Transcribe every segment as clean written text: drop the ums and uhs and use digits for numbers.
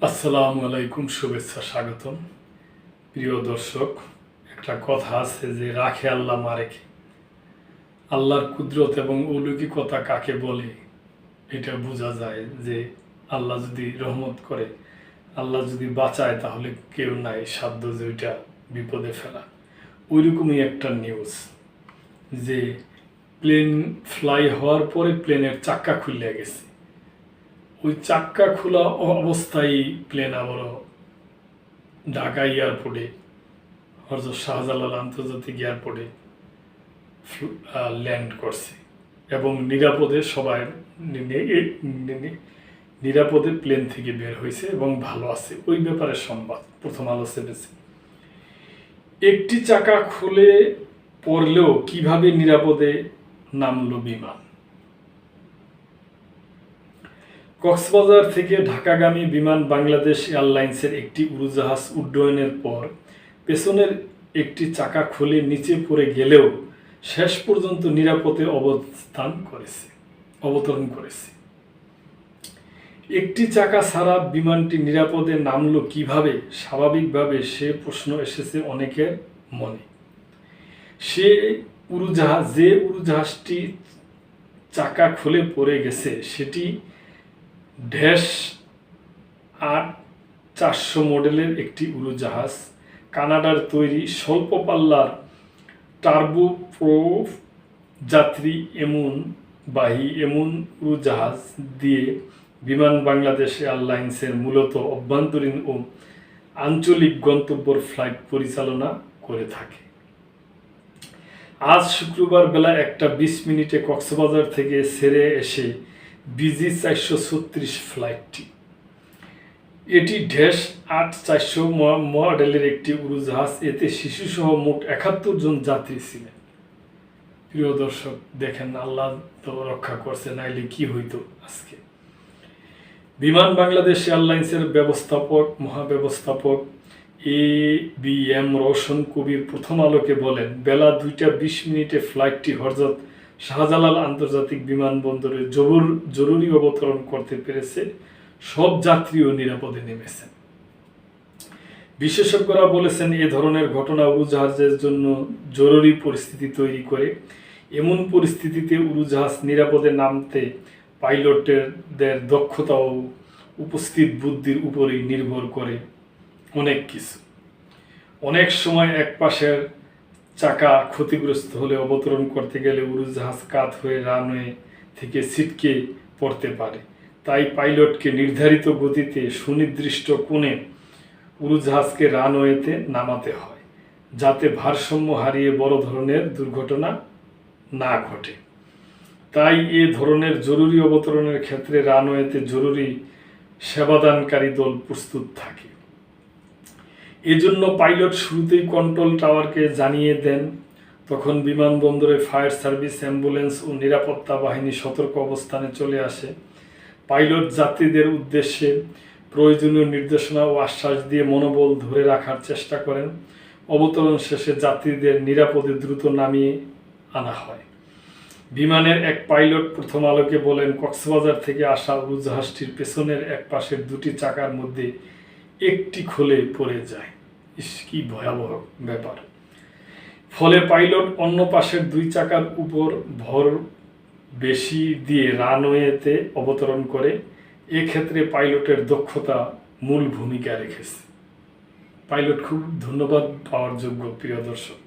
আসসালামু আলাইকুম, শুভেচ্ছা, স্বাগতম। প্রিয় দর্শক, একটা কথা আছে যে রাখে আল্লাহ মারে কে। আল্লাহর কুদরত এবং অলৌকিকতা কাকে বলে এটা বোঝা যায় যে আল্লাহ যদি রহমত করে, আল্লাহ যদি বাঁচায়, তাহলে কেউ নাই সাধ্য যে ওইটা বিপদে ফেলা। ওইরকমই একটা নিউজ যে প্লেন ফ্লাই হওয়ার পরে প্লেনের চাক্কা খুলে গেছে। ওই চাক্কা খোলা অবস্থায় প্লেন আবারও ঢাকা এয়ারপোর্টে, হযরত শাহজালাল আন্তর্জাতিক এয়ারপোর্টে ল্যান্ড করছে এবং নিরাপদে সবাই নিরাপদে প্লেন থেকে বের হয়েছে এবং ভালো আছে। ওই ব্যাপারে সংবাদ প্রথম আলো ছেপেছে। একটি চাকা খুলে পড়লেও কিভাবে নিরাপদে নামলো বিমান। কক্সবাজার থেকে ঢাকাগামী বিমান বাংলাদেশ এয়ারলাইন্সের একটি উড়োজাহাজ উড্ডয়নের পর পেছনের একটি চাকা খুলে নিচে পড়ে গেলেও শেষ পর্যন্ত নিরাপদে অবতরণ করেছে। একটি চাকা ছাড়া বিমানটি নিরাপদে নামলো কিভাবে, স্বাভাবিকভাবে সে প্রশ্ন এসেছে অনেকের মনে। যে উড়োজাহাজটি চাকা খুলে পড়ে গেছে সেটি -8-400 মডেলের একটি উড়োজাহাজ। কানাডার তৈরি স্বল্প পাল্লার টার্বোপ্রোপ যাত্রী এমন উড়োজাহাজ দিয়ে বিমান বাংলাদেশ এয়ারলাইন্সের মূলত অভ্যন্তরীণ ও আঞ্চলিক গন্তব্যের ফ্লাইট পরিচালনা করে থাকে। আজ শুক্রবার বেলা 1:20 কক্সবাজার থেকে ছেড়ে এসে বিজি 436 ফ্লাইটটি। এটি -8-400 মডেলের একটি উড়োজাহাজ। এতে শিশুসহ মোট 71 জন যাত্রী ছিলেন। প্রিয় দর্শক, দেখেন আল্লাহ তো রক্ষা করছে, নাইলে কি হইতো আজকে। বিমান বাংলাদেশ এয়ারলাইন্সের মহাব্যবস্থাপক ABM রওশন কবির প্রথম আলোকে বলেন, বেলা 2:20 ফ্লাইটটি হযরত শাহজালাল আন্তর্জাতিক বিমানবন্দরে জরুরি অবতরণ করতে পেরেছে। সব যাত্রীও নিরাপদে নেমেছেন। বিশেষজ্ঞরা বলেছেন, এ ধরনের ঘটনা উড়োজাহাজের জন্য জরুরি পরিস্থিতি তৈরি করে। এমন পরিস্থিতিতে উড়োজাহাজ নিরাপদে নামতে পাইলটদের দক্ষতা ও উপস্থিত বুদ্ধির উপরেই নির্ভর করে অনেক কিছু। অনেক সময় এক পাশের চাকা ক্ষতিগ্রস্ত হলে অবতরণ করতে গেলে উড়োজাহাজ কাত হয়ে রানওয়ে থেকে ছিটকে পড়তে পারে। তাই পাইলটকে নির্ধারিত গতিতে সুনির্দিষ্ট কোণে উড়োজাহাজকে রানওয়েতে নামাতে হয়, যাতে ভারসাম্য হারিয়ে বড় ধরনের দুর্ঘটনা না ঘটে। তাই এ ধরনের জরুরি অবতরণের ক্ষেত্রে রানওয়েতে জরুরি সেবাদানকারী দল প্রস্তুত থাকে। এজন্য পাইলট শুরুতেই কন্ট্রোল টাওয়ারকে জানিয়ে দেন। তখন বিমানবন্দরে ফায়ার সার্ভিস, অ্যাম্বুলেন্স ও নিরাপত্তা বাহিনী সতর্ক অবস্থানে চলে আসে। পাইলট যাত্রীদের উদ্দেশ্যে প্রয়োজনীয় নির্দেশনা ও আশ্বাস দিয়ে মনোবল ধরে রাখার চেষ্টা করেন। অবতরণ শেষে যাত্রীদের নিরাপদে দ্রুত নামিয়ে আনা হয়। বিমানের এক পাইলট প্রথম আলোকে বলেন, কক্সবাজার থেকে আসা উড়োজাহাজটির পেছনের এক পাশের দুটি চাকার মধ্যে একটি খুলে পড়ে যায়। কি ভয়াবহ ব্যাপার! ফলে পাইলট অন্য পাশের দুই চাকার উপর ভর বেশি দিয়ে রানওয়েতে অবতরণ করে। এক্ষেত্রে পাইলটের দক্ষতা মূল ভূমিকা রেখেছে। পাইলট খুব ধন্যবাদ পাওয়ার যোগ্য। প্রিয় দর্শক,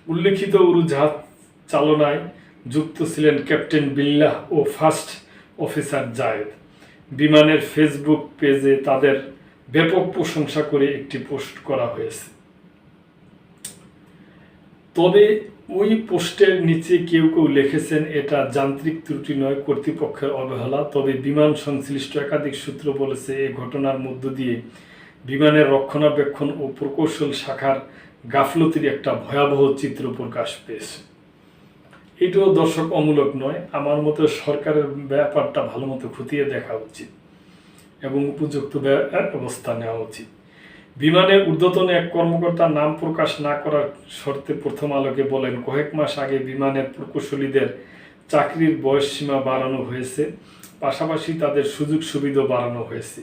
উল্লেখিত উড়োজাহাজ চালনায় যুক্ত ছিলেন ক্যাপ্টেন বিল্লাহ ও ফার্স্ট অফিসার জায়েদ। বিমানের ফেসবুক পেজে তাদের ব্যাপক প্রশংসা করে একটি পোস্ট করা হয়েছে। তবে ওই পোস্টের নিচে কেউ লিখেছেন, এটা যান্ত্রিক ত্রুটি নয়, কর্তৃপক্ষের অবহেলা। তবে বিমান সংশ্লিষ্ট একাধিক সূত্র বলেছে, এই ঘটনার মধ্য দিয়ে বিমানের রক্ষণাবেক্ষণ ও প্রকৌশল শাখার গাফলতির একটা ভয়াবহ চিত্র প্রকাশ পেয়েছে। এটাও দর্শক অমূলক নয়। আমার মতে সরকারের ব্যাপারটা ভালো মতো খতিয়ে দেখা উচিত এবং উপযুক্ত ব্যবস্থা নেওয়া উচিত। বিমানের ঊর্ধ্বতন এক কর্মকর্তা নাম প্রকাশ না করার শর্তে প্রথম আলোকে বলেন, কয়েক মাস আগে বিমানের প্রকৌশলীদের চাকরির বয়সসীমা বাড়ানো হয়েছে, পাশাপাশি তাদের সুযোগ সুবিধা বাড়ানো হয়েছে।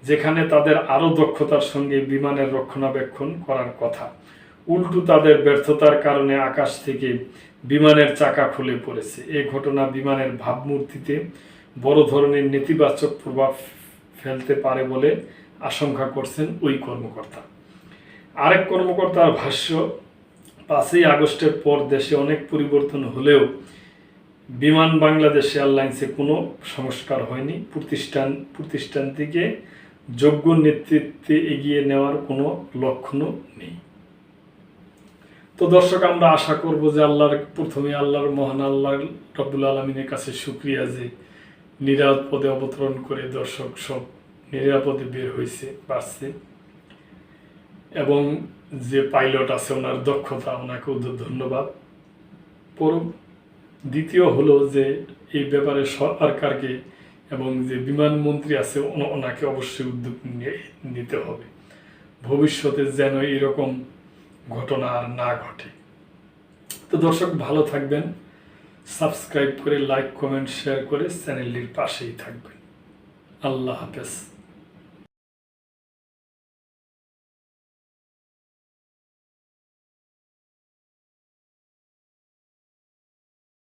যেখানে তাদের আরও দক্ষতার সঙ্গে বিমানের রক্ষণাবেক্ষণ করার কথা। উল্টো তাদের ব্যর্থতার কারণে আকাশ থেকে বিমানের চাকা খুলে পড়েছে। এই ঘটনা বিমানের ভাবমূর্তিতে বড় ধরনের নেতিবাচক প্রভাব ফেলতে পারে বলে আশঙ্কা করছেন ওই কর্মকর্তা। আরেক কর্মকর্তার ভাষ্য, 5ই আগস্টের পর দেশে অনেক পরিবর্তন হলেও বিমান বাংলাদেশ এয়ারলাইন্সে কোনো সংস্কার হয়নি। প্রতিষ্ঠানটিকে যোগ্য নেতৃত্বে এগিয়ে নেওয়ার কোনো লক্ষণও নেই। তো দর্শক, আমরা আশা করব যে প্রথমে আল্লাহর মহান আল্লাহ রব্বুল আলমিনের কাছে শুকরিয়া যে নিরাপদে অবতরণ করে দর্শক সব নিরাপদে বের হয়েছে, বাঁচছে, এবং যে পাইলট আছে ওনার দক্ষতা, ওনাকেও ধন্যবাদ। দ্বিতীয় হলো যে এই ব্যাপারে সরকারকে এবং যে বিমানমন্ত্রী আছে ওনাকে অবশ্যই উদ্যোগ নিতে হবে, ভবিষ্যতে যেন এরকম ঘটনা আর না ঘটে। তো দর্শক, ভালো থাকবেন, সাবস্ক্রাইব করে লাইক কমেন্ট শেয়ার করে চ্যানেলটির পাশেই থাকবেন। আল্লাহ হাফেজ।